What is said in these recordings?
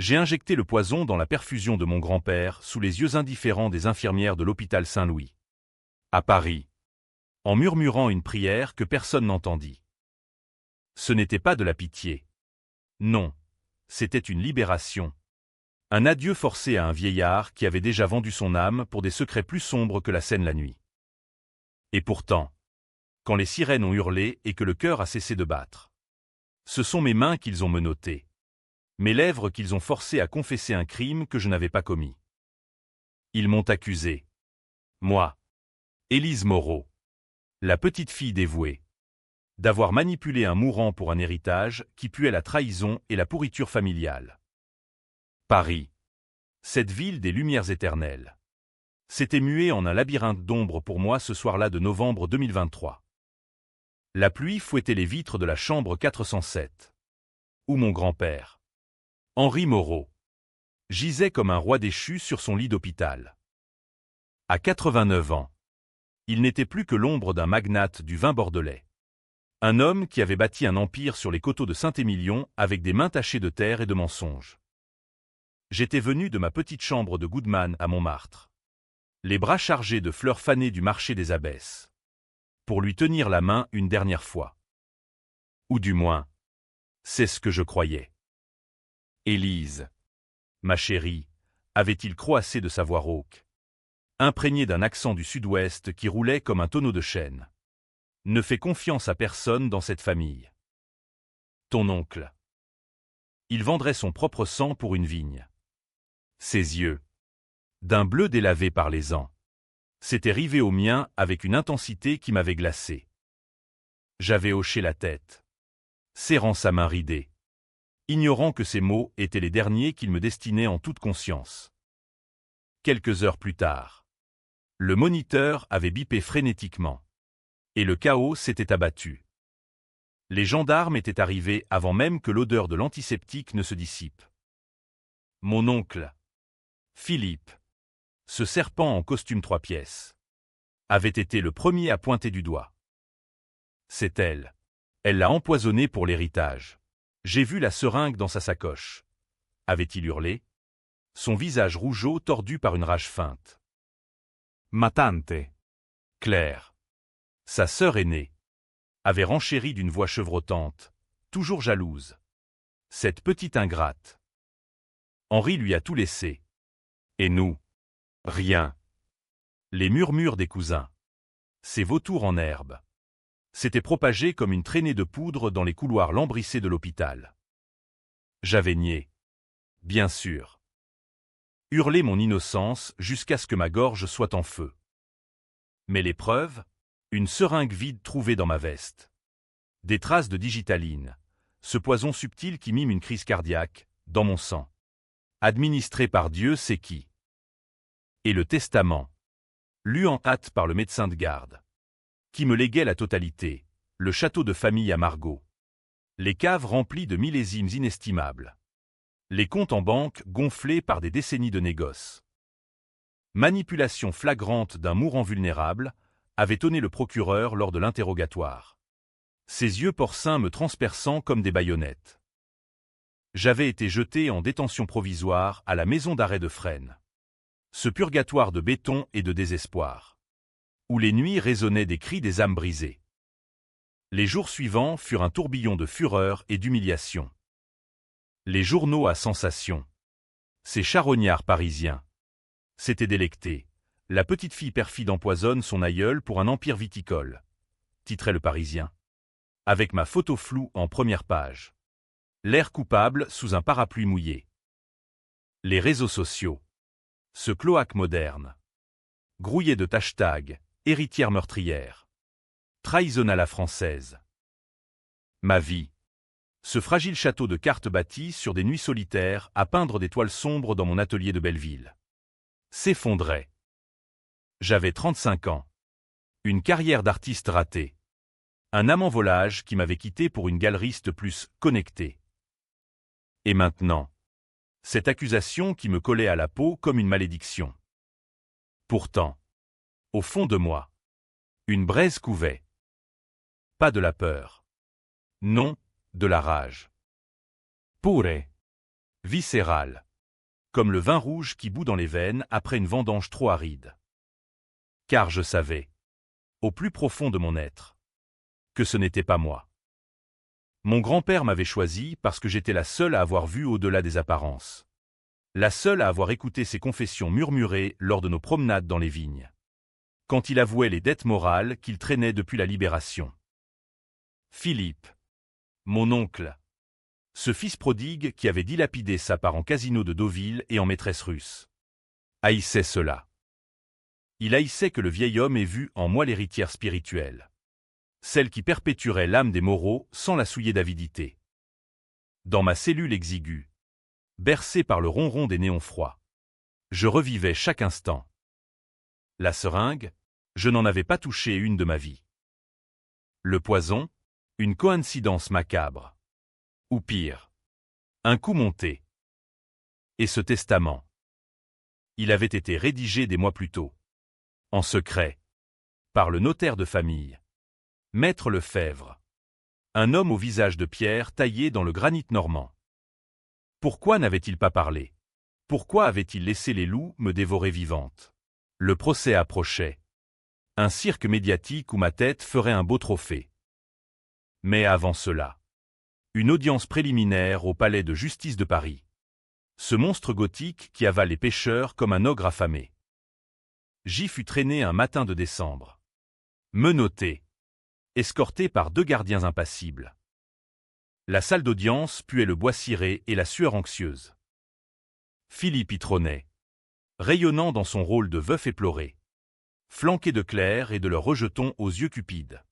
J'ai injecté le poison dans la perfusion de mon grand-père sous les yeux indifférents des infirmières de l'hôpital Saint-Louis. À Paris. En murmurant une prière que personne n'entendit. Ce n'était pas de la pitié. Non, c'était une libération. Un adieu forcé à un vieillard qui avait déjà vendu son âme pour des secrets plus sombres que la Seine la nuit. Et pourtant, quand les sirènes ont hurlé et que le cœur a cessé de battre, ce sont mes mains qu'ils ont menottées, mes lèvres qu'ils ont forcées à confesser un crime que je n'avais pas commis. Ils m'ont accusé. Moi, Élise Moreau, la petite fille dévouée, d'avoir manipulé un mourant pour un héritage qui puait la trahison et la pourriture familiale. Paris, cette ville des lumières éternelles, s'était muée en un labyrinthe d'ombre pour moi ce soir-là de novembre 2023. La pluie fouettait les vitres de la chambre 407, où mon grand-père, Henri Moreau, gisait comme un roi déchu sur son lit d'hôpital. À 89 ans, il n'était plus que l'ombre d'un magnate du vin bordelais. Un homme qui avait bâti un empire sur les coteaux de Saint-Émilion avec des mains tachées de terre et de mensonges. J'étais venu de ma petite chambre de Goodman à Montmartre, les bras chargés de fleurs fanées du marché des abbesses, pour lui tenir la main une dernière fois. Ou du moins, c'est ce que je croyais. Élise, ma chérie, avait-il croassé de sa voix rauque, imprégnée d'un accent du sud-ouest qui roulait comme un tonneau de chêne. Ne fais confiance à personne dans cette famille. Ton oncle. Il vendrait son propre sang pour une vigne. Ses yeux, d'un bleu délavé par les ans, s'étaient rivés aux miens avec une intensité qui m'avait glacé. J'avais hoché la tête, serrant sa main ridée, ignorant que ces mots étaient les derniers qu'il me destinait en toute conscience. Quelques heures plus tard, le moniteur avait bipé frénétiquement, et le chaos s'était abattu. Les gendarmes étaient arrivés avant même que l'odeur de l'antiseptique ne se dissipe. Mon oncle, Philippe, ce serpent en costume 3 pièces, avait été le premier à pointer du doigt. C'est elle. Elle l'a empoisonné pour l'héritage. J'ai vu la seringue dans sa sacoche. Avait-il hurlé? Son visage rougeau tordu par une rage feinte. Ma tante, Claire, sa sœur aînée, avait renchéri d'une voix chevrotante, toujours jalouse. Cette petite ingrate. Henri lui a tout laissé. Et nous? Rien. Les murmures des cousins. Ces vautours en herbe. S'étaient propagés comme une traînée de poudre dans les couloirs lambrissés de l'hôpital. J'avais nié. Bien sûr. Hurlé mon innocence jusqu'à ce que ma gorge soit en feu. Mais les preuves? Une seringue vide trouvée dans ma veste. Des traces de digitaline, ce poison subtil qui mime une crise cardiaque, dans mon sang. Administré par Dieu sait qui. Et le testament, lu en hâte par le médecin de garde, qui me léguait la totalité, le château de famille à Margaux, les caves remplies de millésimes inestimables, les comptes en banque gonflés par des décennies de négoce. Manipulation flagrante d'un mourant vulnérable, avait tonné le procureur lors de l'interrogatoire. Ses yeux porcins me transperçant comme des baïonnettes. J'avais été jeté en détention provisoire à la maison d'arrêt de Fresnes. Ce purgatoire de béton et de désespoir, où les nuits résonnaient des cris des âmes brisées. Les jours suivants furent un tourbillon de fureur et d'humiliation. Les journaux à sensation. Ces charognards parisiens s'étaient délectés. La petite fille perfide empoisonne son aïeul pour un empire viticole, titrait le Parisien, avec ma photo floue en première page. L'air coupable sous un parapluie mouillé. Les réseaux sociaux. Ce cloaque moderne. Grouillé de hashtags, héritière meurtrière. Trahison à la française. Ma vie. Ce fragile château de cartes bâti sur des nuits solitaires à peindre des toiles sombres dans mon atelier de Belleville. S'effondrait. J'avais 35 ans. Une carrière d'artiste ratée. Un amant volage qui m'avait quitté pour une galeriste plus connectée. Et maintenant, cette accusation qui me collait à la peau comme une malédiction. Pourtant, au fond de moi, une braise couvait. Pas de la peur. Non, de la rage. Pure. Viscéral. Comme le vin rouge qui bout dans les veines après une vendange trop aride. Car je savais, au plus profond de mon être, que ce n'était pas moi. Mon grand-père m'avait choisi parce que j'étais la seule à avoir vu au-delà des apparences. La seule à avoir écouté ses confessions murmurées lors de nos promenades dans les vignes. Quand il avouait les dettes morales qu'il traînait depuis la Libération. Philippe. Mon oncle. Ce fils prodigue qui avait dilapidé sa part en casino de Deauville et en maîtresse russe. Haïssait cela. Il haïssait que le vieil homme ait vu en moi l'héritière spirituelle. Celle qui perpétuerait l'âme des Moreau sans la souiller d'avidité. Dans ma cellule exiguë, bercée par le ronron des néons froids, je revivais chaque instant. La seringue, je n'en avais pas touché une de ma vie. Le poison, une coïncidence macabre. Ou pire, un coup monté. Et ce testament. Il avait été rédigé des mois plus tôt. En secret. Par le notaire de famille. Maître Lefebvre. Un homme au visage de pierre taillé dans le granit normand. Pourquoi n'avait-il pas parlé? Pourquoi avait-il laissé les loups me dévorer vivante? Le procès approchait. Un cirque médiatique où ma tête ferait un beau trophée. Mais avant cela, une audience préliminaire au palais de justice de Paris. Ce monstre gothique qui avale les pêcheurs comme un ogre affamé. J'y fus traîné un matin de décembre. Menotté. Escorté par 2 gardiens impassibles. La salle d'audience puait le bois ciré et la sueur anxieuse. Philippe y trônait, rayonnant dans son rôle de veuf éploré, flanqué de clercs et de leurs rejetons aux yeux cupides.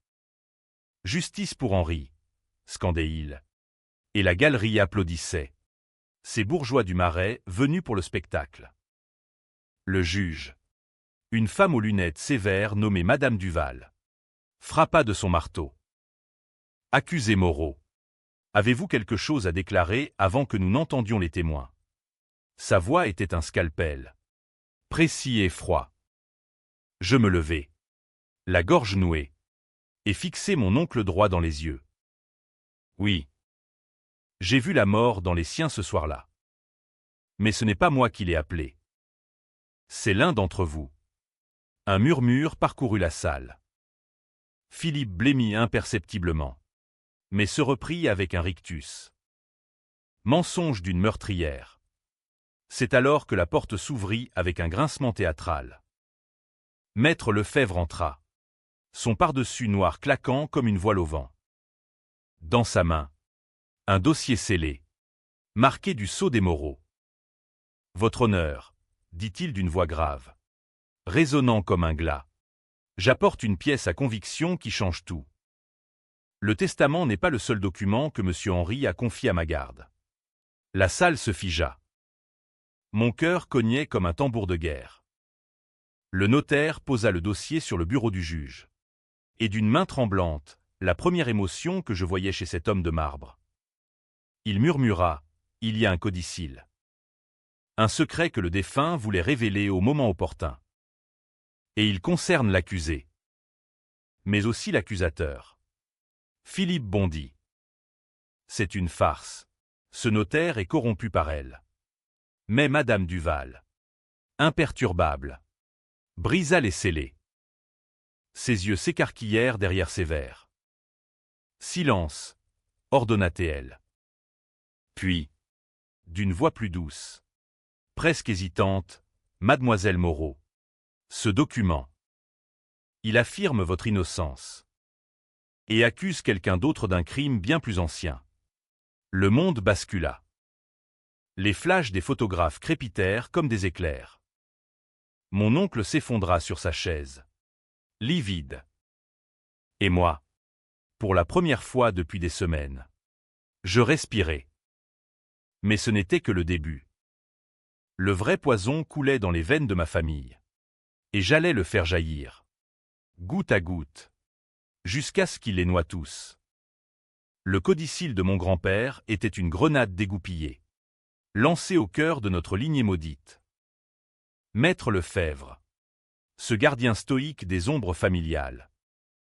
Justice pour Henri, scandait-il. Et la galerie applaudissait. Ces bourgeois du Marais venus pour le spectacle. Le juge, une femme aux lunettes sévères nommée Madame Duval, frappa de son marteau. Accusé Moreau, avez-vous quelque chose à déclarer avant que nous n'entendions les témoins? Sa voix était un scalpel, précis et froid. Je me levai, la gorge nouée, et fixai mon oncle droit dans les yeux. Oui. J'ai vu la mort dans les siens ce soir-là. Mais ce n'est pas moi qui l'ai appelé. C'est l'un d'entre vous. Un murmure parcourut la salle. Philippe blêmit imperceptiblement, mais se reprit avec un rictus. Mensonge d'une meurtrière. C'est alors que la porte s'ouvrit avec un grincement théâtral. Maître Lefebvre entra, son pardessus noir claquant comme une voile au vent. Dans sa main, un dossier scellé, marqué du sceau des Moreau. Votre honneur, dit-il d'une voix grave, résonnant comme un glas. J'apporte une pièce à conviction qui change tout. Le testament n'est pas le seul document que M. Henri a confié à ma garde. La salle se figea. Mon cœur cognait comme un tambour de guerre. Le notaire posa le dossier sur le bureau du juge. Et d'une main tremblante, la première émotion que je voyais chez cet homme de marbre. Il murmura, il y a un codicille. Un secret que le défunt voulait révéler au moment opportun. Et il concerne l'accusé. Mais aussi l'accusateur. Philippe bondit. C'est une farce. Ce notaire est corrompu par elle. Mais Madame Duval, imperturbable, brisa les scellés. Ses yeux s'écarquillèrent derrière ses verres. Silence, ordonna-t-elle. Puis, d'une voix plus douce, presque hésitante, Mademoiselle Moreau. Ce document. Il affirme votre innocence. Et accuse quelqu'un d'autre d'un crime bien plus ancien. Le monde bascula. Les flashs des photographes crépitèrent comme des éclairs. Mon oncle s'effondra sur sa chaise. Livide. Et moi, pour la première fois depuis des semaines, je respirais. Mais ce n'était que le début. Le vrai poison coulait dans les veines de ma famille. Et j'allais le faire jaillir. Goutte à goutte. Jusqu'à ce qu'il les noie tous. Le codicille de mon grand-père était une grenade dégoupillée. Lancée au cœur de notre lignée maudite. Maître Lefebvre. Ce gardien stoïque des ombres familiales.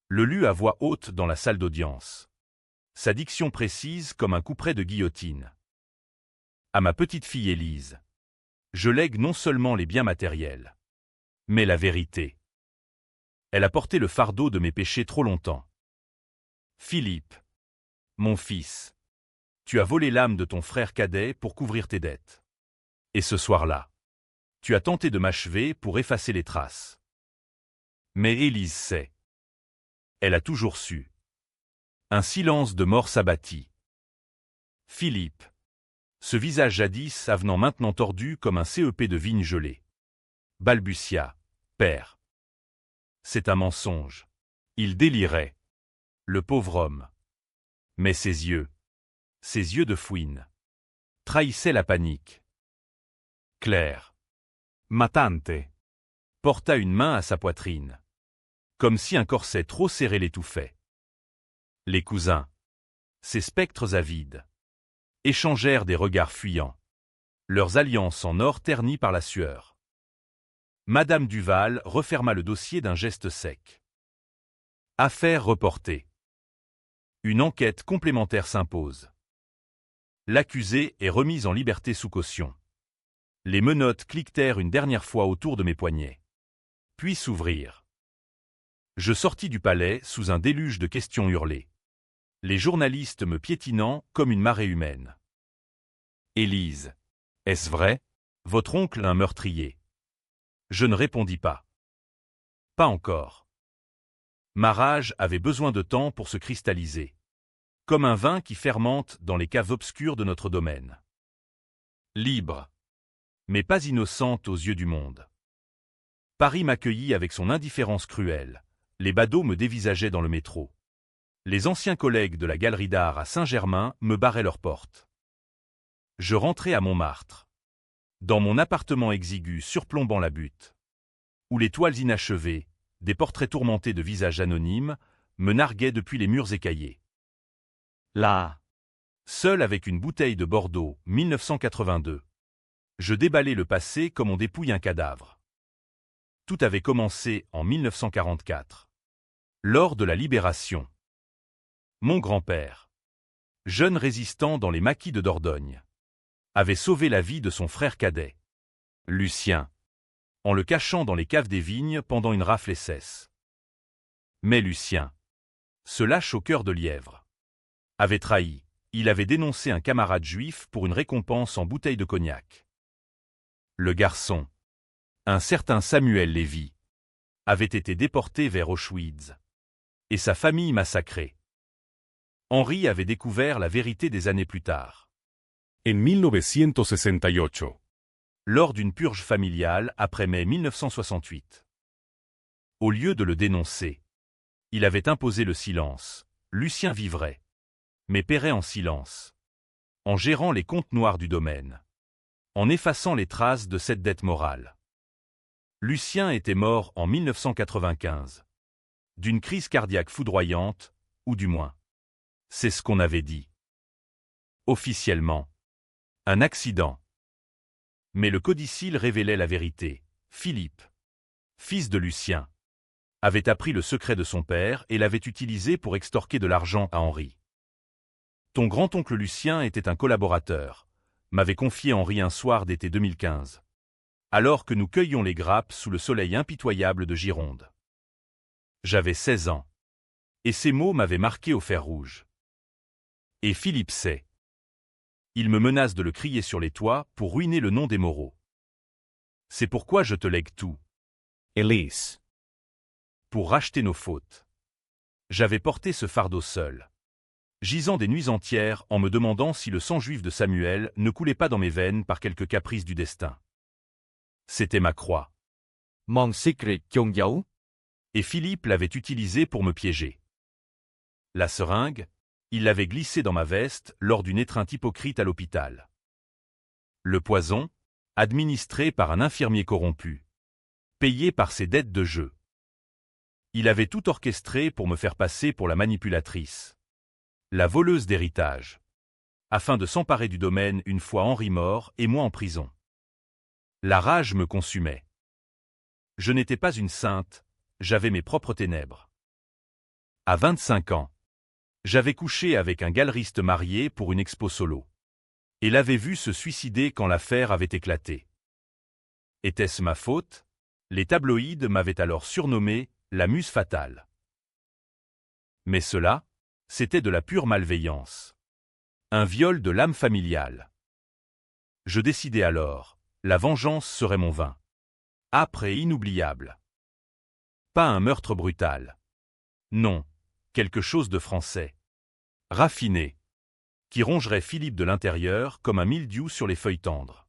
Le lut à voix haute dans la salle d'audience. Sa diction précise comme un couperet de guillotine. À ma petite fille Élise, je lègue non seulement les biens matériels, mais la vérité. Elle a porté le fardeau de mes péchés trop longtemps. Philippe, mon fils, tu as volé l'âme de ton frère cadet pour couvrir tes dettes. Et ce soir-là, tu as tenté de m'achever pour effacer les traces. Mais Élise sait. Elle a toujours su. Un silence de mort s'abattit. Philippe, ce visage jadis avenant maintenant tordu comme un CEP de vigne gelée, balbutia, père. C'est un mensonge. Il délirait. Le pauvre homme. Mais ses yeux de fouine, trahissaient la panique. Claire, ma tante, porta une main à sa poitrine, comme si un corset trop serré l'étouffait. Les cousins, ces spectres avides, échangèrent des regards fuyants, leurs alliances en or ternies par la sueur. Madame Duval referma le dossier d'un geste sec. Affaire reportée. Une enquête complémentaire s'impose. L'accusé est remis en liberté sous caution. Les menottes cliquetèrent une dernière fois autour de mes poignets. Puis s'ouvrirent. Je sortis du palais sous un déluge de questions hurlées. Les journalistes me piétinant comme une marée humaine. Élise, est-ce vrai? Votre oncle un meurtrier? Je ne répondis pas. Pas encore. Ma rage avait besoin de temps pour se cristalliser. Comme un vin qui fermente dans les caves obscures de notre domaine. Libre, mais pas innocente aux yeux du monde. Paris m'accueillit avec son indifférence cruelle. Les badauds me dévisageaient dans le métro. Les anciens collègues de la galerie d'art à Saint-Germain me barraient leurs portes. Je rentrai à Montmartre. Dans mon appartement exigu surplombant la butte. Où les toiles inachevées, des portraits tourmentés de visages anonymes, me narguaient depuis les murs écaillés. Là, seul avec une bouteille de Bordeaux, 1982. Je déballais le passé comme on dépouille un cadavre. Tout avait commencé en 1944. Lors de la Libération. Mon grand-père, jeune résistant dans les maquis de Dordogne, avait sauvé la vie de son frère cadet, Lucien, en le cachant dans les caves des vignes pendant une rafle SS. Mais Lucien, ce lâche au cœur de lièvre, avait trahi. Il avait dénoncé un camarade juif pour une récompense en bouteille de cognac. Le garçon, un certain Samuel Lévy, avait été déporté vers Auschwitz, et sa famille massacrée. Henri avait découvert la vérité des années plus tard. En 1968. Lors d'une purge familiale après mai 1968. Au lieu de le dénoncer, il avait imposé le silence. Lucien vivrait, mais paierait en silence, en gérant les comptes noirs du domaine, en effaçant les traces de cette dette morale. Lucien était mort en 1995, d'une crise cardiaque foudroyante, ou du moins, c'est ce qu'on avait dit. Officiellement, un accident. Mais le codicille révélait la vérité. Philippe, fils de Lucien, avait appris le secret de son père et l'avait utilisé pour extorquer de l'argent à Henri. Ton grand-oncle Lucien était un collaborateur, m'avait confié Henri un soir d'été 2015, alors que nous cueillions les grappes sous le soleil impitoyable de Gironde. J'avais 16 ans, et ces mots m'avaient marqué au fer rouge. Et Philippe sait. Il me menace de le crier sur les toits pour ruiner le nom des Moreau. C'est pourquoi je te lègue tout. Élise. Pour racheter nos fautes. J'avais porté ce fardeau seul, gisant des nuits entières en me demandant si le sang juif de Samuel ne coulait pas dans mes veines par quelque caprice du destin. C'était ma croix. Mon secret chôn giấu. Et Philippe l'avait utilisé pour me piéger. La seringue, il l'avait glissée dans ma veste lors d'une étreinte hypocrite à l'hôpital. Le poison, administré par un infirmier corrompu, payé par ses dettes de jeu. Il avait tout orchestré pour me faire passer pour la manipulatrice, la voleuse d'héritage, afin de s'emparer du domaine une fois Henri mort et moi en prison. La rage me consumait. Je n'étais pas une sainte, j'avais mes propres ténèbres. À 25 ans, j'avais couché avec un galeriste marié pour une expo solo. Et l'avait vu se suicider quand l'affaire avait éclaté. Était-ce ma faute? Les tabloïds m'avaient alors surnommé la muse fatale. Mais cela, c'était de la pure malveillance. Un viol de l'âme familiale. Je décidai alors, la vengeance serait mon vin. Âpre et inoubliable. Pas un meurtre brutal. Non, quelque chose de français. Raffiné. Qui rongerait Philippe de l'intérieur comme un mildiou sur les feuilles tendres.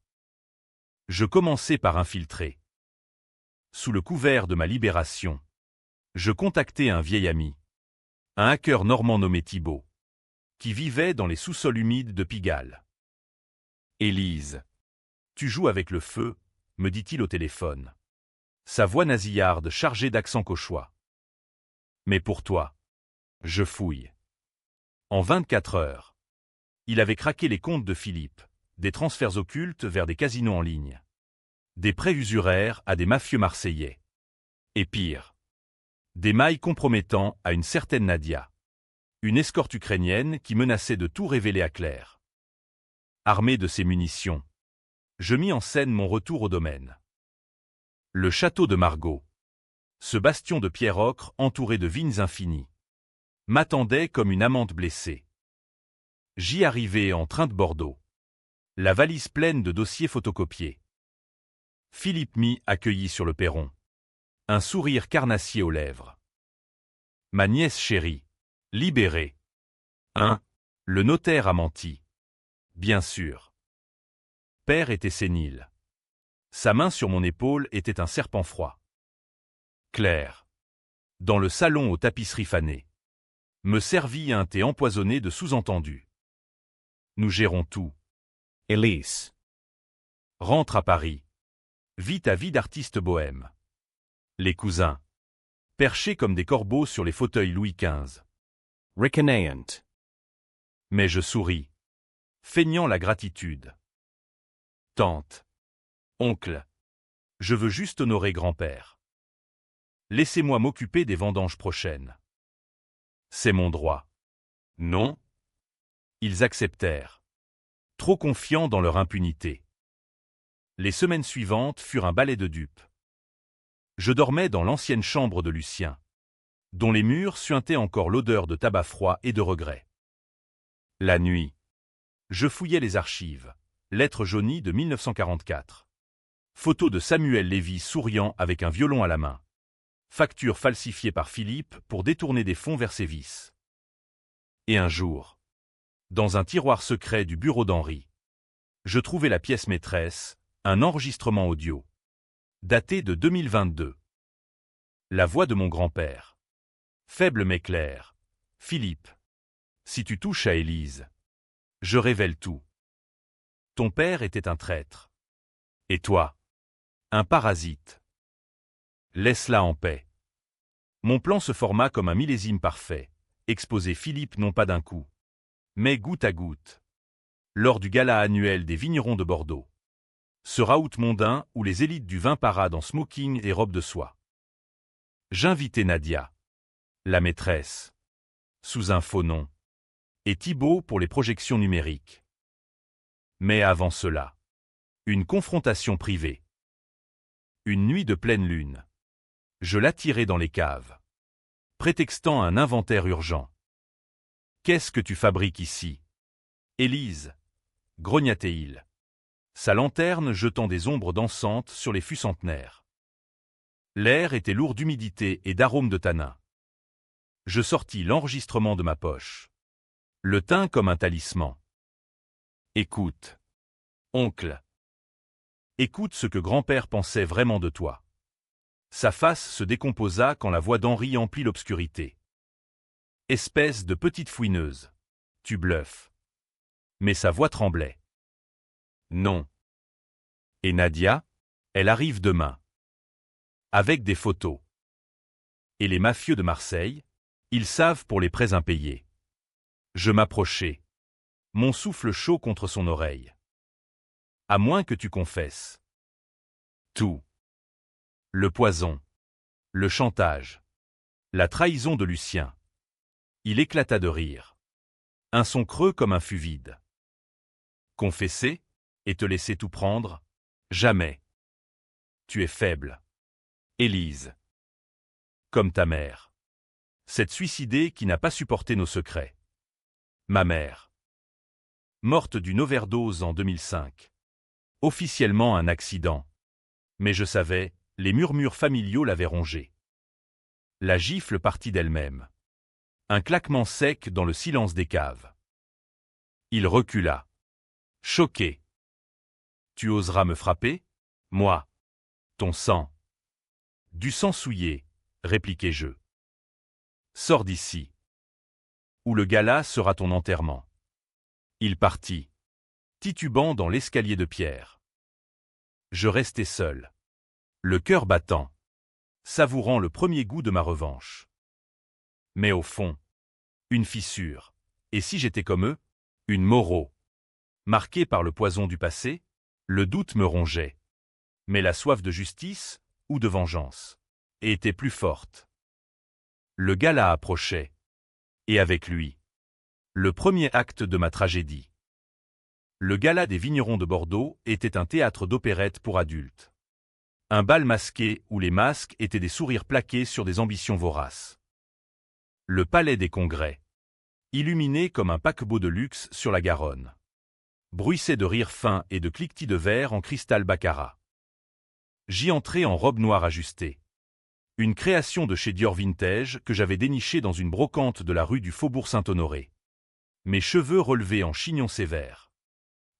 Je commençai par infiltrer. Sous le couvert de ma libération, je contactai un vieil ami, un hacker normand nommé Thibault, qui vivait dans les sous-sols humides de Pigalle. « Élise, tu joues avec le feu », me dit-il au téléphone. Sa voix nasillarde chargée d'accent cauchois. « Mais pour toi, je fouille. » En 24 heures, il avait craqué les comptes de Philippe, des transferts occultes vers des casinos en ligne, des prêts usuraires à des mafieux marseillais. Et pire, des mailles compromettant à une certaine Nadia, une escorte ukrainienne qui menaçait de tout révéler à Claire. Armé de ses munitions, je mis en scène mon retour au domaine. Le château de Margaux, ce bastion de pierre ocre entouré de vignes infinies, m'attendait comme une amante blessée. J'y arrivai en train de Bordeaux, la valise pleine de dossiers photocopiés. Philippe m'y accueillit sur le perron, un sourire carnassier aux lèvres. Ma nièce chérie, libérée. Hein? Le notaire a menti. Bien sûr. Père était sénile. Sa main sur mon épaule était un serpent froid. Claire, dans le salon aux tapisseries fanées, me servit un thé empoisonné de sous-entendus. Nous gérons tout. Elise. Rentre à Paris. Vis ta vie d'artiste bohème. Les cousins, perchés comme des corbeaux sur les fauteuils Louis XV. Ricanant. Mais je souris, feignant la gratitude. Tante, oncle, je veux juste honorer grand-père. Laissez-moi m'occuper des vendanges prochaines. C'est mon droit. Non? Ils acceptèrent, trop confiants dans leur impunité. Les semaines suivantes furent un balai de dupes. Je dormais dans l'ancienne chambre de Lucien, dont les murs suintaient encore l'odeur de tabac froid et de regret. La nuit, je fouillais les archives, lettres jaunies de 1944. Photos de Samuel Lévy souriant avec un violon à la main. Factures falsifiées par Philippe pour détourner des fonds vers ses vices. Et un jour, dans un tiroir secret du bureau d'Henri, je trouvai la pièce maîtresse, un enregistrement audio, daté de 2022. La voix de mon grand-père. Faible mais claire. Philippe, si tu touches à Élise, je révèle tout. Ton père était un traître. Et toi, un parasite. Laisse-la en paix. Mon plan se forma comme un millésime parfait, exposer Philippe non pas d'un coup, mais goutte à goutte. Lors du gala annuel des vignerons de Bordeaux. Ce raout mondain où les élites du vin paradent en smoking et robes de soie. J'invitai Nadia, la maîtresse, sous un faux nom, et Thibault pour les projections numériques. Mais avant cela, une confrontation privée. Une nuit de pleine lune. Je l'attirai dans les caves, prétextant un inventaire urgent. « Qu'est-ce que tu fabriques ici ?»« Élise, » grognatait-il, sa lanterne jetant des ombres dansantes sur les fûts centenaires. L'air était lourd d'humidité et d'arômes de tanin. Je sortis l'enregistrement de ma poche, le tint comme un talisman. « Écoute, oncle. Écoute ce que grand-père pensait vraiment de toi. » Sa face se décomposa quand la voix d'Henri emplit l'obscurité. « Espèce de petite fouineuse. Tu bluffes. » Mais sa voix tremblait. « Non. Et Nadia, elle arrive demain. Avec des photos. Et les mafieux de Marseille, ils savent pour les prêts impayés. » Je m'approchai, mon souffle chaud contre son oreille. « À moins que tu confesses. » Tout. Le poison, le chantage, la trahison de Lucien. Il éclata de rire. Un son creux comme un fût vide. Confesser et te laisser tout prendre? Jamais. Tu es faible. Élise. Comme ta mère. Cette suicidée qui n'a pas supporté nos secrets. Ma mère. Morte d'une overdose en 2005. Officiellement un accident. Mais je savais, les murmures familiaux l'avaient rongée. La gifle partit d'elle-même. Un claquement sec dans le silence des caves. Il recula. Choqué. Tu oseras me frapper? Moi. Ton sang. Du sang souillé, répliquai-je. Sors d'ici. Ou le gala sera ton enterrement. Il partit, titubant dans l'escalier de pierre. Je restai seul, le cœur battant, savourant le premier goût de ma revanche. Mais au fond, une fissure, et si j'étais comme eux, une Moreau. Marquée par le poison du passé, le doute me rongeait. Mais la soif de justice, ou de vengeance, était plus forte. Le gala approchait, et avec lui, le premier acte de ma tragédie. Le gala des Vignerons de Bordeaux était un théâtre d'opérette pour adultes. Un bal masqué où les masques étaient des sourires plaqués sur des ambitions voraces. Le palais des Congrès, illuminé comme un paquebot de luxe sur la Garonne, bruissait de rires fins et de cliquetis de verre en cristal baccarat. J'y entrai en robe noire ajustée. Une création de chez Dior Vintage que j'avais dénichée dans une brocante de la rue du Faubourg Saint-Honoré. Mes cheveux relevés en chignon sévère.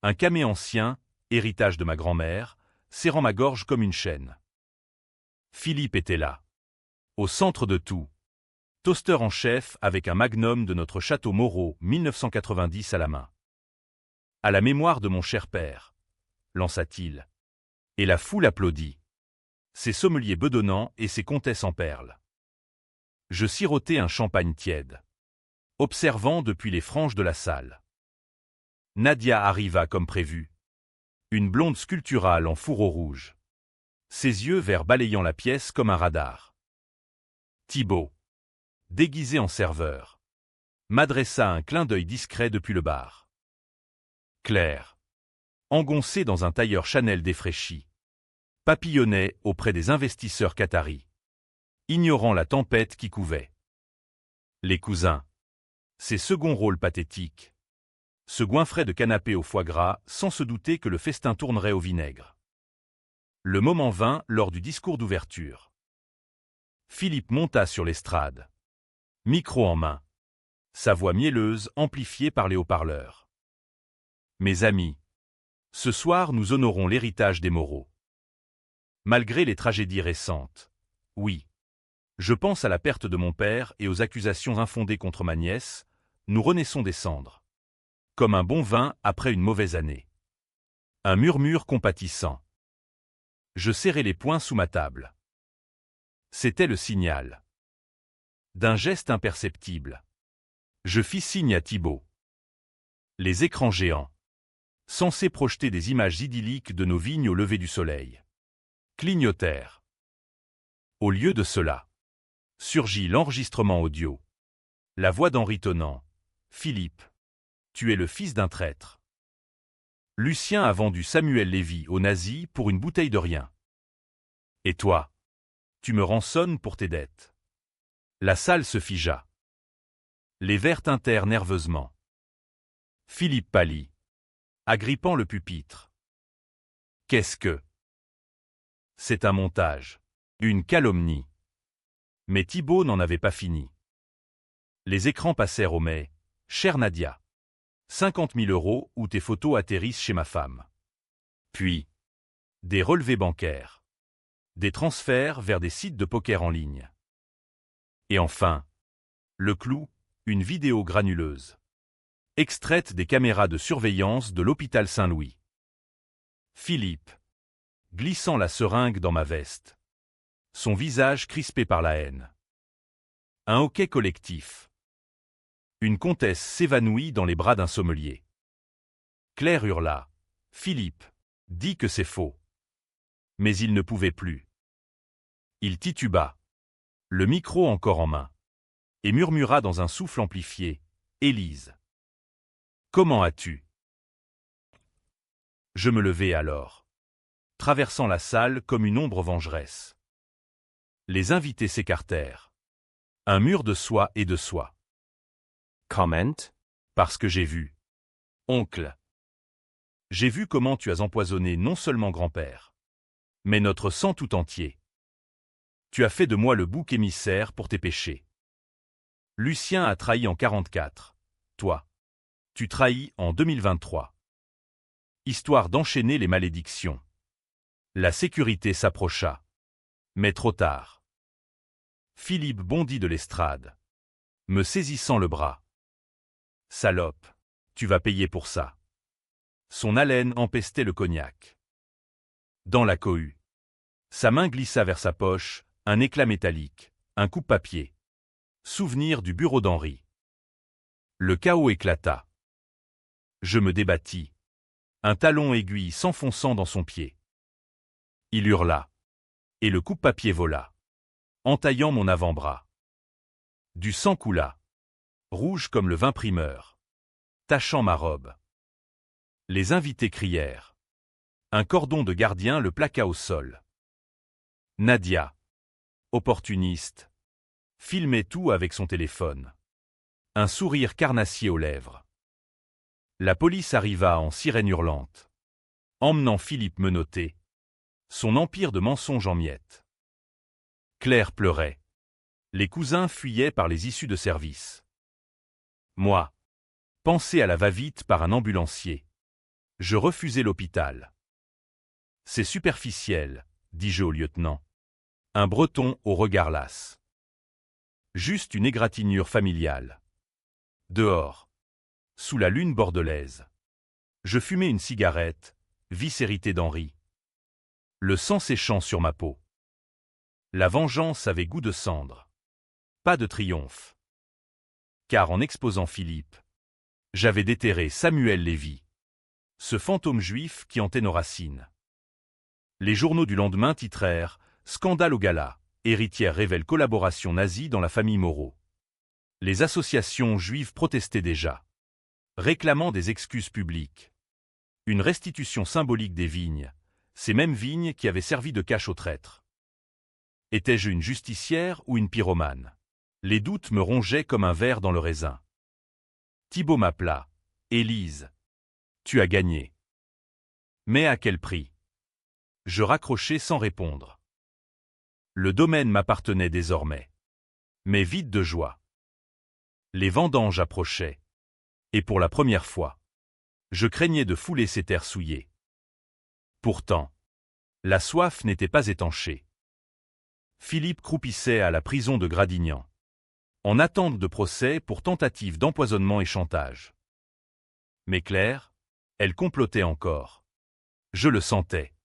Un camé ancien, héritage de ma grand-mère, serrant ma gorge comme une chaîne. Philippe était là. Au centre de tout. Toaster en chef avec un magnum de notre château Moreau 1990 à la main. À la mémoire de mon cher père, lança-t-il. Et la foule applaudit. Ses sommeliers bedonnants et ses comtesses en perles. Je sirotai un champagne tiède, observant depuis les franges de la salle. Nadia arriva comme prévu. Une blonde sculpturale en fourreau rouge. Ses yeux verts balayant la pièce comme un radar. Thibaut, déguisé en serveur, m'adressa un clin d'œil discret depuis le bar. Claire, engoncée dans un tailleur Chanel défraîchi, papillonnait auprès des investisseurs qataris, ignorant la tempête qui couvait. Les cousins, ces seconds rôles pathétiques, se goinfraient de canapés au foie gras sans se douter que le festin tournerait au vinaigre. Le moment vint lors du discours d'ouverture. Philippe monta sur l'estrade, micro en main, sa voix mielleuse amplifiée par les haut-parleurs. Mes amis, ce soir nous honorons l'héritage des Moreau. Malgré les tragédies récentes, oui, je pense à la perte de mon père et aux accusations infondées contre ma nièce, nous renaissons des cendres. Comme un bon vin après une mauvaise année. Un murmure compatissant. Je serrai les poings sous ma table. C'était le signal. D'un geste imperceptible, je fis signe à Thibaut. Les écrans géants, censés projeter des images idylliques de nos vignes au lever du soleil, clignotèrent. Au lieu de cela, surgit l'enregistrement audio. La voix d'Henri Tonnant. Philippe, tu es le fils d'un traître. Lucien a vendu Samuel Lévy aux nazis pour une bouteille de rien. Et toi, tu me rançonnes pour tes dettes. La salle se figea. Les verres tintèrent nerveusement. Philippe pâlit, agrippant le pupitre. Qu'est-ce que? C'est un montage, une calomnie. Mais Thibaut n'en avait pas fini. Les écrans passèrent au mais, chère Nadia. 50 000 € où tes photos atterrissent chez ma femme. Puis, des relevés bancaires. Des transferts vers des sites de poker en ligne. Et enfin, le clou, une vidéo granuleuse. Extraite des caméras de surveillance de l'hôpital Saint-Louis. Philippe, glissant la seringue dans ma veste. Son visage crispé par la haine. Un hoquet collectif. Une comtesse s'évanouit dans les bras d'un sommelier. Claire hurla. Philippe, dit que c'est faux. Mais il ne pouvait plus. Il tituba, le micro encore en main, et murmura dans un souffle amplifié. Élise. Comment as-tu? Je me levai alors, traversant la salle comme une ombre vengeresse. Les invités s'écartèrent. Un mur de soie et de soie. Comment? Parce que j'ai vu. Oncle. J'ai vu comment tu as empoisonné non seulement grand-père, mais notre sang tout entier. Tu as fait de moi le bouc émissaire pour tes péchés. Lucien a trahi en 44. Toi. Tu trahis en 2023. Histoire d'enchaîner les malédictions. La sécurité s'approcha. Mais trop tard. Philippe bondit de l'estrade, me saisissant le bras. Salope, tu vas payer pour ça. Son haleine empestait le cognac. Dans la cohue. Sa main glissa vers sa poche, un éclat métallique, un coupe-papier. Souvenir du bureau d'Henri. Le chaos éclata. Je me débattis. Un talon aiguille s'enfonçant dans son pied. Il hurla. Et le coupe-papier vola, entaillant mon avant-bras. Du sang coula, rouge comme le vin primeur, tachant ma robe. Les invités crièrent. Un cordon de gardien le plaqua au sol. Nadia, opportuniste, filmait tout avec son téléphone. Un sourire carnassier aux lèvres. La police arriva en sirène hurlante, emmenant Philippe menotté, son empire de mensonges en miettes. Claire pleurait. Les cousins fuyaient par les issues de service. Moi, pensé à la va-vite par un ambulancier. Je refusai l'hôpital. C'est superficiel, dis-je au lieutenant. Un breton au regard las. Juste une égratignure familiale. Dehors, sous la lune bordelaise, je fumais une cigarette, vice héritée d'Henri. Le sang séchant sur ma peau. La vengeance avait goût de cendre. Pas de triomphe. Car en exposant Philippe, j'avais déterré Samuel Lévy, ce fantôme juif qui hantait nos racines. Les journaux du lendemain titrèrent « Scandale au gala, héritière révèle collaboration nazie dans la famille Moreau ». Les associations juives protestaient déjà, réclamant des excuses publiques. Une restitution symbolique des vignes, ces mêmes vignes qui avaient servi de cache aux traîtres. Étais-je une justicière ou une pyromane? Les doutes me rongeaient comme un ver dans le raisin. Thibault m'appela. « Élise, tu as gagné. » Mais à quel prix? Je raccrochai sans répondre. Le domaine m'appartenait désormais. Mais vide de joie. Les vendanges approchaient. Et pour la première fois, je craignais de fouler ces terres souillées. Pourtant, la soif n'était pas étanchée. Philippe croupissait à la prison de Gradignan, en attente de procès pour tentative d'empoisonnement et chantage. Mais Claire, elle complotait encore. Je le sentais.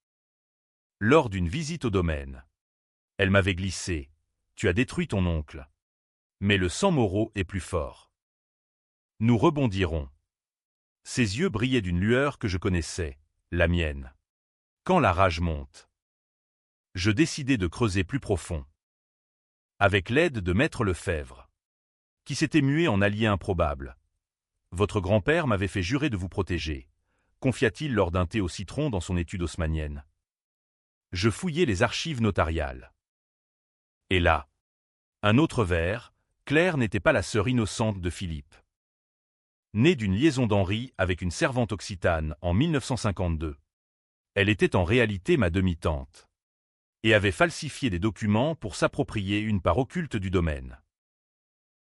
Lors d'une visite au domaine, elle m'avait glissé « Tu as détruit ton oncle. Mais le sang Moreau est plus fort. Nous rebondirons. » Ses yeux brillaient d'une lueur que je connaissais, la mienne. Quand la rage monte, je décidai de creuser plus profond. Avec l'aide de Maître Lefebvre, qui s'était mué en allié improbable. Votre grand-père m'avait fait jurer de vous protéger, confia-t-il lors d'un thé au citron dans son étude haussmannienne. Je fouillai les archives notariales. Et là, un autre vers, Claire n'était pas la sœur innocente de Philippe. Née d'une liaison d'Henri avec une servante occitane en 1952. Elle était en réalité ma demi-tante. Et avait falsifié des documents pour s'approprier une part occulte du domaine.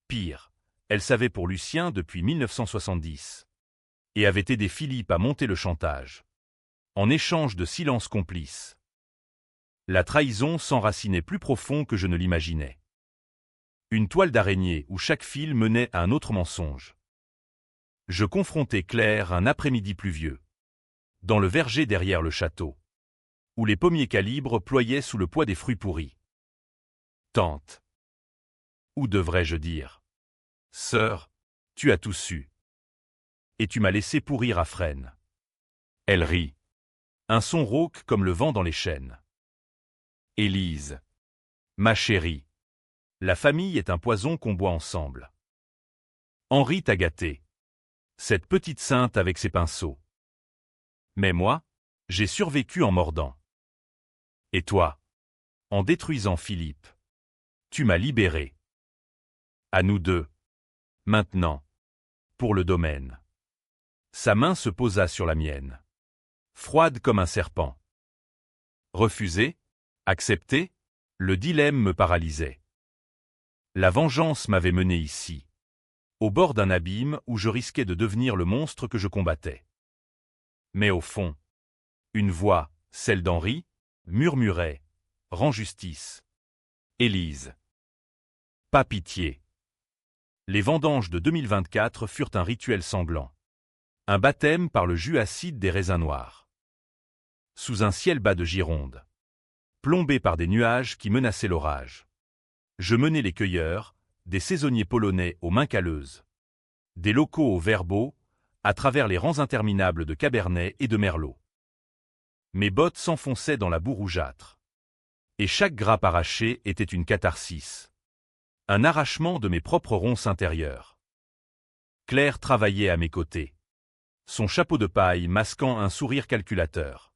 Pire, elle savait pour Lucien depuis 1970. Et avait aidé Philippe à monter le chantage. En échange de silence complice. La trahison s'enracinait plus profond que je ne l'imaginais. Une toile d'araignée où chaque fil menait à un autre mensonge. Je confrontai Claire un après-midi pluvieux. Dans le verger derrière le château. Où les pommiers calibres ployaient sous le poids des fruits pourris. Tante. Ou devrais-je dire? Sœur, tu as tout su. Et tu m'as laissé pourrir à Fresnes. Elle rit. Un son rauque comme le vent dans les chênes. Élise. Ma chérie. La famille est un poison qu'on boit ensemble. Henri t'a gâté. Cette petite sainte avec ses pinceaux. Mais moi, J'ai survécu en mordant. Et toi? En détruisant Philippe. Tu m'as libéré. À nous deux. Maintenant. Pour le domaine. Sa main se posa sur la mienne. Froide comme un serpent. Refuser? Accepter? Le dilemme me paralysait. La vengeance m'avait mené ici. Au bord d'un abîme où je risquais de devenir le monstre que je combattais. Mais au fond, une voix, celle d'Henri, murmurait « Rends justice. » Élise. Pas pitié. Les vendanges de 2024 furent un rituel sanglant. Un baptême par le jus acide des raisins noirs. Sous un ciel bas de Gironde. Plombé par des nuages qui menaçaient l'orage. Je menais les cueilleurs, des saisonniers polonais aux mains calleuses. Des locaux aux verres beaux, à travers les rangs interminables de Cabernet et de Merlot. Mes bottes s'enfonçaient dans la boue rougeâtre. Et chaque grappe arrachée était une catharsis. Un arrachement de mes propres ronces intérieures. Claire travaillait à mes côtés. Son chapeau de paille masquant un sourire calculateur.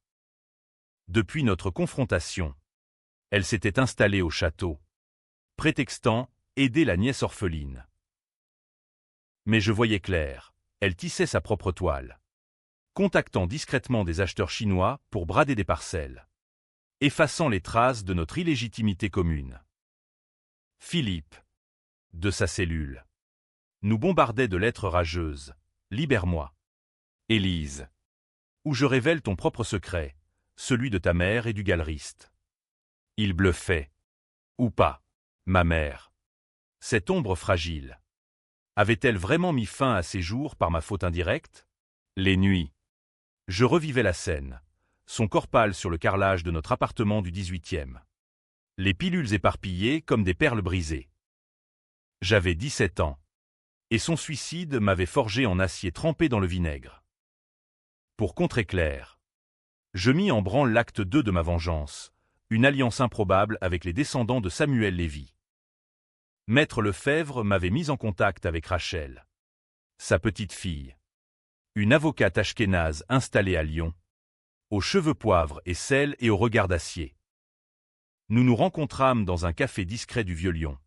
Depuis notre confrontation, elle s'était installée au château, prétextant aider la nièce orpheline. Mais je voyais clair, elle tissait sa propre toile, contactant discrètement des acheteurs chinois pour brader des parcelles, effaçant les traces de notre illégitimité commune. Philippe, de sa cellule, nous bombardait de lettres rageuses. Libère-moi. Élise, où je révèle ton propre secret, celui de ta mère et du galeriste. Il bluffait. Ou pas, ma mère. Cette ombre fragile. Avait-elle vraiment mis fin à ses jours par ma faute indirecte? Les nuits. Je revivais la scène, son corps pâle sur le carrelage de notre appartement du 18e. Les pilules éparpillées comme des perles brisées. J'avais 17 ans. Et son suicide m'avait forgé en acier trempé dans le vinaigre. Pour contrer Claire, je mis en branle l'acte 2 de ma vengeance, une alliance improbable avec les descendants de Samuel Lévy. Maître Lefebvre m'avait mis en contact avec Rachel, sa petite fille, une avocate ashkénaze installée à Lyon, aux cheveux poivre et sel et au regard d'acier. Nous nous rencontrâmes dans un café discret du Vieux-Lyon,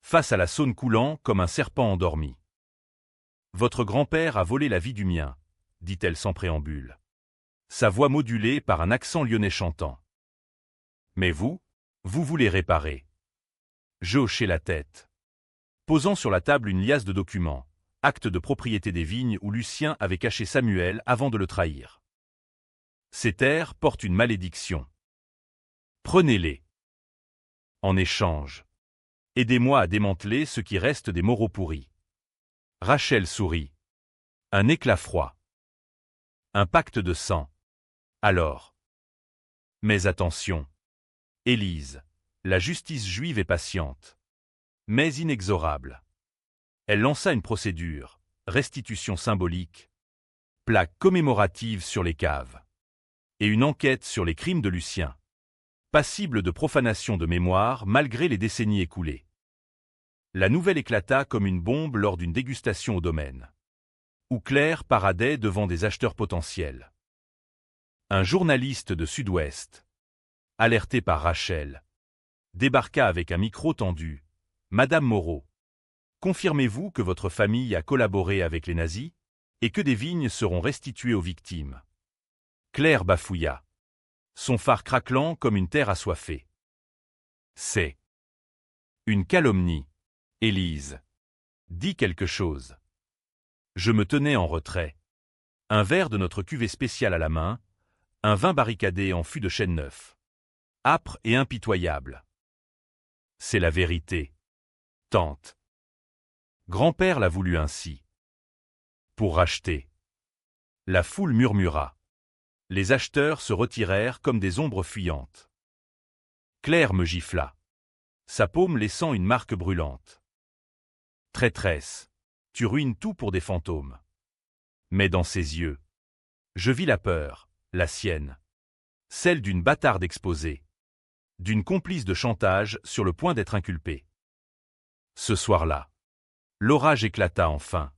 face à la Saône coulant comme un serpent endormi. « Votre grand-père a volé la vie du mien », dit-elle sans préambule. Sa voix modulée par un accent lyonnais chantant. « Mais vous voulez réparer. » Je hochai la tête. Posant sur la table une liasse de documents, acte de propriété des vignes où Lucien avait caché Samuel avant de le trahir. Ces terres portent une malédiction. Prenez-les. En échange, aidez-moi à démanteler ce qui reste des moraux pourris. Rachel sourit. Un éclat froid. Un pacte de sang. Alors. Mais attention. Élise, la justice juive est patiente. Mais inexorable. Elle lança une procédure, restitution symbolique, plaque commémorative sur les caves, et une enquête sur les crimes de Lucien, passible de profanation de mémoire malgré les décennies écoulées. La nouvelle éclata comme une bombe lors d'une dégustation au domaine, où Claire paradait devant des acheteurs potentiels. Un journaliste de Sud-Ouest, alerté par Rachel, débarqua avec un micro tendu. « Madame Moreau, confirmez-vous que votre famille a collaboré avec les nazis et que des vignes seront restituées aux victimes ?» Claire bafouilla, son phare craquelant comme une terre assoiffée. « C'est une calomnie. Élise, dis quelque chose. » Je me tenais en retrait. Un verre de notre cuvée spéciale à la main, un vin barricadé en fût de chêne neuf. Âpre et impitoyable. C'est la vérité. Tante. Grand-père l'a voulu ainsi. Pour racheter. La foule murmura. Les acheteurs se retirèrent comme des ombres fuyantes. Claire me gifla, sa paume laissant une marque brûlante. Traîtresse, tu ruines tout pour des fantômes. Mais dans ses yeux, je vis la peur, la sienne, celle d'une bâtarde exposée, d'une complice de chantage sur le point d'être inculpée. Ce soir-là, l'orage éclata enfin.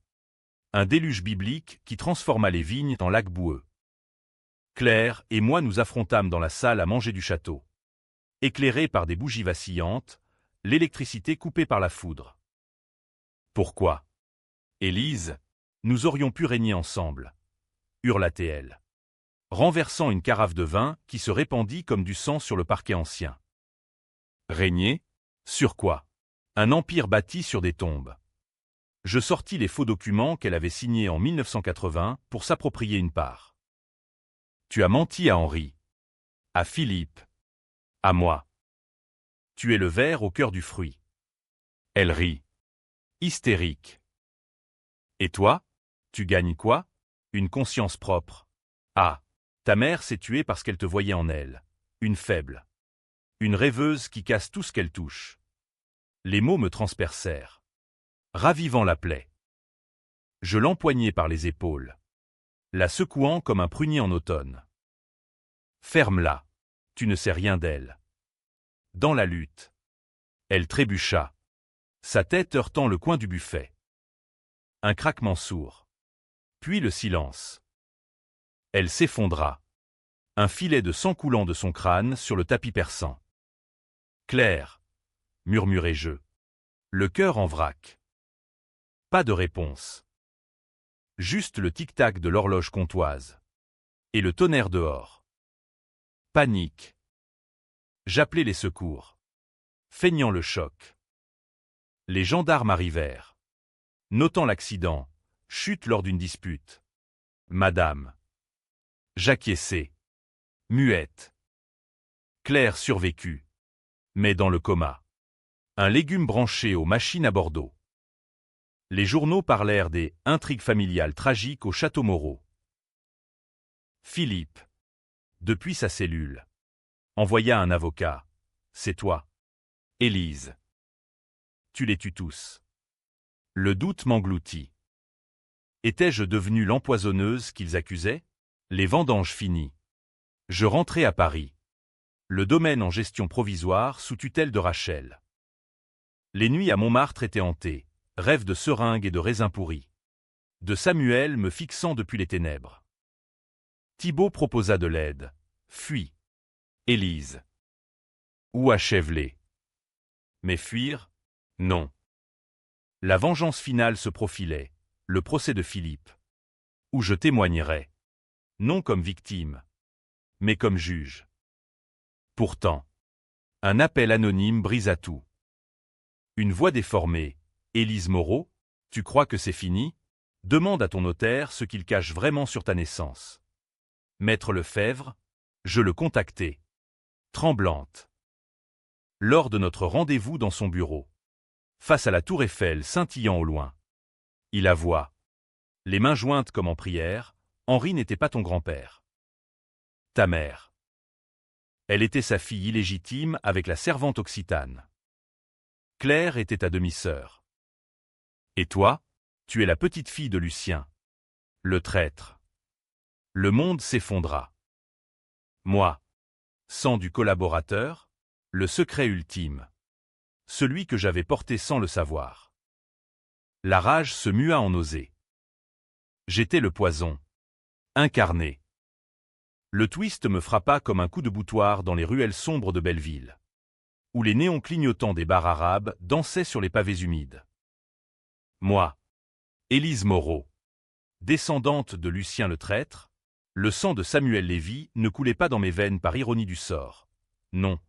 Un déluge biblique qui transforma les vignes en lacs boueux. Claire et moi nous affrontâmes dans la salle à manger du château. Éclairés par des bougies vacillantes, l'électricité coupée par la foudre. Pourquoi? Élise, nous aurions pu régner ensemble, hurla-t-elle, renversant une carafe de vin qui se répandit comme du sang sur le parquet ancien. Régner? Sur quoi? Un empire bâti sur des tombes. Je sortis les faux documents qu'elle avait signés en 1980 pour s'approprier une part. Tu as menti à Henri, à Philippe, à moi. Tu es le ver au cœur du fruit. Elle rit, hystérique. Et toi, tu gagnes quoi? Une conscience propre. Ah, ta mère s'est tuée parce qu'elle te voyait en elle, une faible. Une rêveuse qui casse tout ce qu'elle touche. Les mots me transpercèrent, ravivant la plaie. Je l'empoignai par les épaules, la secouant comme un prunier en automne. Ferme-la, tu ne sais rien d'elle. Dans la lutte. Elle trébucha, sa tête heurtant le coin du buffet. Un craquement sourd. Puis le silence. Elle s'effondra. Un filet de sang coulant de son crâne sur le tapis perçant. Claire, murmurai-je. Le cœur en vrac. Pas de réponse. Juste le tic-tac de l'horloge comtoise. Et le tonnerre dehors. Panique. J'appelai les secours. Feignant le choc. Les gendarmes arrivèrent. Notant l'accident, chute lors d'une dispute. Madame. J'acquiesçai. Muette. Claire survécut. Mais dans le coma. Un légume branché aux machines à Bordeaux. Les journaux parlèrent des « intrigues familiales tragiques au château Moreau ». Philippe, depuis sa cellule, envoya un avocat. C'est toi. Élise. Tu les tues tous. Le doute m'engloutit. Étais-je devenue l'empoisonneuse qu'ils accusaient? Les vendanges finies. Je rentrai à Paris. Le domaine en gestion provisoire sous tutelle de Rachel. Les nuits à Montmartre étaient hantées, rêves de seringues et de raisins pourris. De Samuel me fixant depuis les ténèbres. Thibaut proposa de l'aide. Fuis. Élise. Ou achève-les. Mais fuir? Non. La vengeance finale se profilait, le procès de Philippe. Où je témoignerais. Non comme victime, mais comme juge. Pourtant, un appel anonyme brisa tout. Une voix déformée. Élise Moreau, tu crois que c'est fini? Demande à ton notaire ce qu'il cache vraiment sur ta naissance. Maître Lefebvre, je le contactai. Tremblante. Lors de notre rendez-vous dans son bureau. Face à la tour Eiffel scintillant au loin. Il avoua. Les mains jointes comme en prière, Henri n'était pas ton grand-père. Ta mère. Elle était sa fille illégitime avec la servante occitane. Claire était ta demi-sœur. Et toi, tu es la petite-fille de Lucien. Le traître. Le monde s'effondra. Moi, sang du collaborateur, le secret ultime. Celui que j'avais porté sans le savoir. La rage se mua en nausée. J'étais le poison. Incarné. Le twist me frappa comme un coup de boutoir dans les ruelles sombres de Belleville, où les néons clignotants des bars arabes dansaient sur les pavés humides. Moi, Élise Moreau, descendante de Lucien le traître, le sang de Samuel Lévy ne coulait pas dans mes veines par ironie du sort. Non.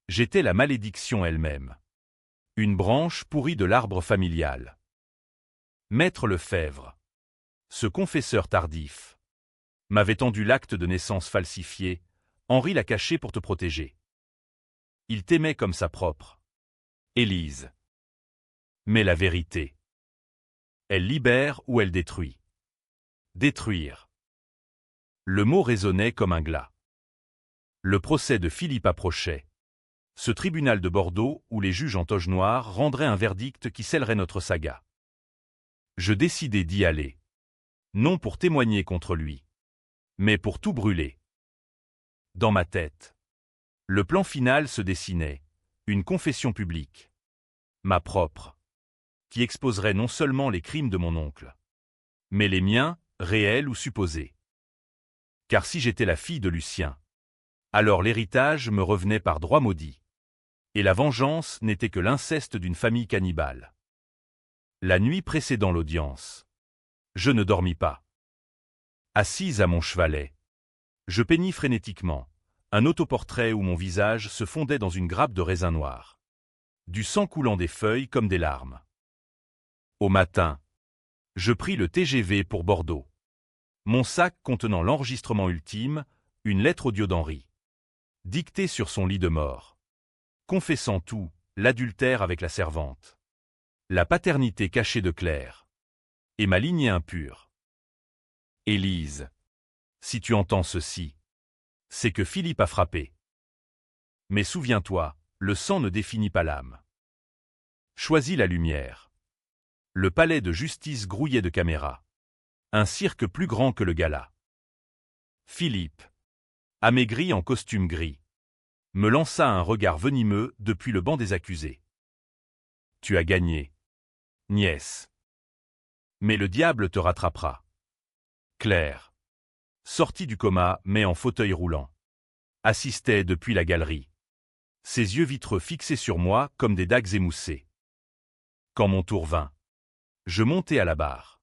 J'étais la malédiction elle-même. Une branche pourrie de l'arbre familial. Maître Lefebvre, ce confesseur tardif, m'avait tendu l'acte de naissance falsifié, Henri l'a caché pour te protéger. Il t'aimait comme sa propre. Élise. Mais la vérité. Elle libère ou elle détruit. Détruire. Le mot résonnait comme un glas. Le procès de Philippe approchait. Ce tribunal de Bordeaux où les juges en toge noire rendraient un verdict qui scellerait notre saga. Je décidai d'y aller. Non pour témoigner contre lui, mais pour tout brûler. Dans ma tête. Le plan final se dessinait, une confession publique. Ma propre. Qui exposerait non seulement les crimes de mon oncle, mais les miens, réels ou supposés. Car si j'étais la fille de Lucien, alors l'héritage me revenait par droit maudit. Et la vengeance n'était que l'inceste d'une famille cannibale. La nuit précédant l'audience, je ne dormis pas. Assise à mon chevalet, je peignis frénétiquement un autoportrait où mon visage se fondait dans une grappe de raisin noir, du sang coulant des feuilles comme des larmes. Au matin, je pris le TGV pour Bordeaux. Mon sac contenant l'enregistrement ultime, une lettre audio d'Henri, dictée sur son lit de mort, confessant tout, l'adultère avec la servante, la paternité cachée de Claire, et ma lignée impure. Élise, si tu entends ceci, c'est que Philippe a frappé. Mais souviens-toi, le sang ne définit pas l'âme. Choisis la lumière. Le palais de justice grouillait de caméras. Un cirque plus grand que le gala. Philippe, amaigri en costume gris, me lança un regard venimeux depuis le banc des accusés. Tu as gagné, nièce. Mais le diable te rattrapera. Claire, sortie du coma mais en fauteuil roulant, assistait depuis la galerie. Ses yeux vitreux fixés sur moi comme des dagues émoussées. Quand mon tour vint, je montai à la barre.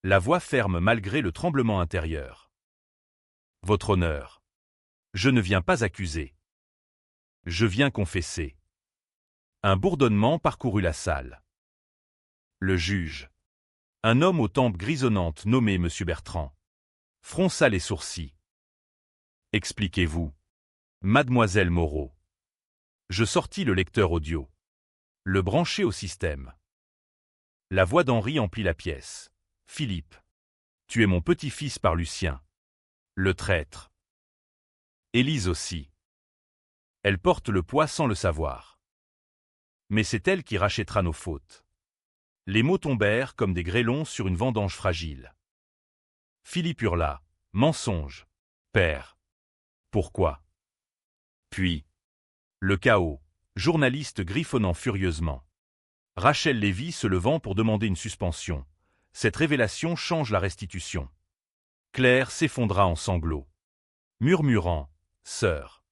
La voix ferme malgré le tremblement intérieur. Votre honneur, je ne viens pas accuser. Je viens confesser. Un bourdonnement parcourut la salle. Le juge, un homme aux tempes grisonnantes nommé M. Bertrand, fronça les sourcils. Expliquez-vous, mademoiselle Moreau. Je sortis le lecteur audio. Le branchai au système. La voix d'Henri emplit la pièce. Philippe, tu es mon petit-fils par Lucien. Le traître. Élise aussi. Elle porte le poids sans le savoir. Mais c'est elle qui rachètera nos fautes. Les mots tombèrent comme des grêlons sur une vendange fragile. Philippe hurla. Mensonge. Père. Pourquoi? Puis, le chaos, journaliste griffonnant furieusement. Rachel Lévy se levant pour demander une suspension. Cette révélation change la restitution. Claire s'effondra en sanglots, murmurant « Sœur ».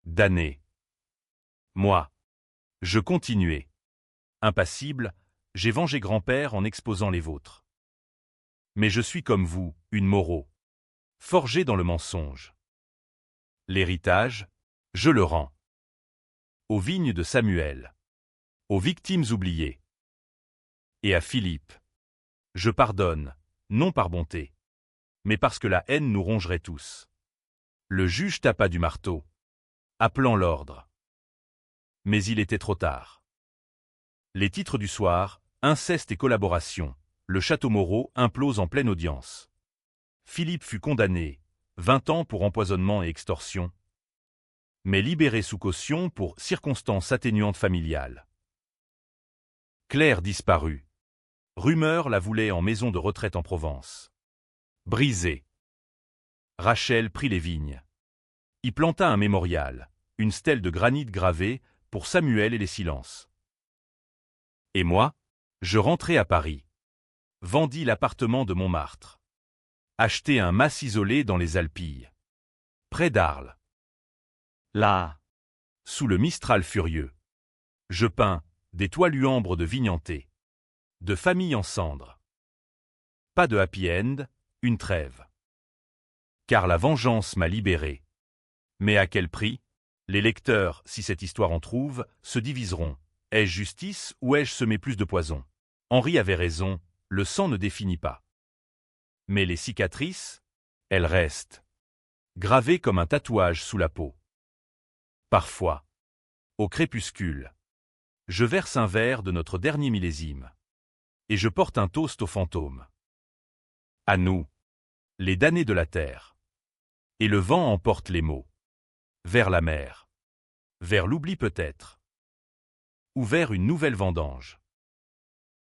Damné. Moi, je continuai. Impassible, j'ai vengé grand-père en exposant les vôtres. Mais je suis comme vous, une Moreau, forgée dans le mensonge. L'héritage, je le rends. Aux vignes de Samuel, aux victimes oubliées. Et à Philippe, je pardonne, non par bonté, mais parce que la haine nous rongerait tous. Le juge tapa du marteau, appelant l'ordre. Mais il était trop tard. Les titres du soir, inceste et collaboration, le château Moreau implose en pleine audience. Philippe fut condamné, 20 ans pour empoisonnement et extorsion, mais libéré sous caution pour circonstances atténuantes familiales. Claire disparut. Rumeur la voulait en maison de retraite en Provence. Brisée. Rachel prit les vignes. Y planta un mémorial, une stèle de granit gravée pour Samuel et les silences. Et moi, je rentrai à Paris. Vendis l'appartement de Montmartre. Achetai un mas isolé dans les Alpilles. Près d'Arles. Là, sous le Mistral furieux, je peins des toits luambres de Vignantais, de familles en cendres. Pas de happy end, une trêve. Car la vengeance m'a libéré. Mais à quel prix? Les lecteurs, si cette histoire en trouve, se diviseront. Ai-je justice ou ai-je semé plus de poison? Henri avait raison, le sang ne définit pas. Mais les cicatrices, elles restent, gravées comme un tatouage sous la peau. Parfois, au crépuscule, je verse un verre de notre dernier millésime. Et je porte un toast aux fantômes. À nous, les damnés de la terre. Et le vent emporte les mots. Vers la mer. Vers l'oubli peut-être. Ou vers une nouvelle vendange.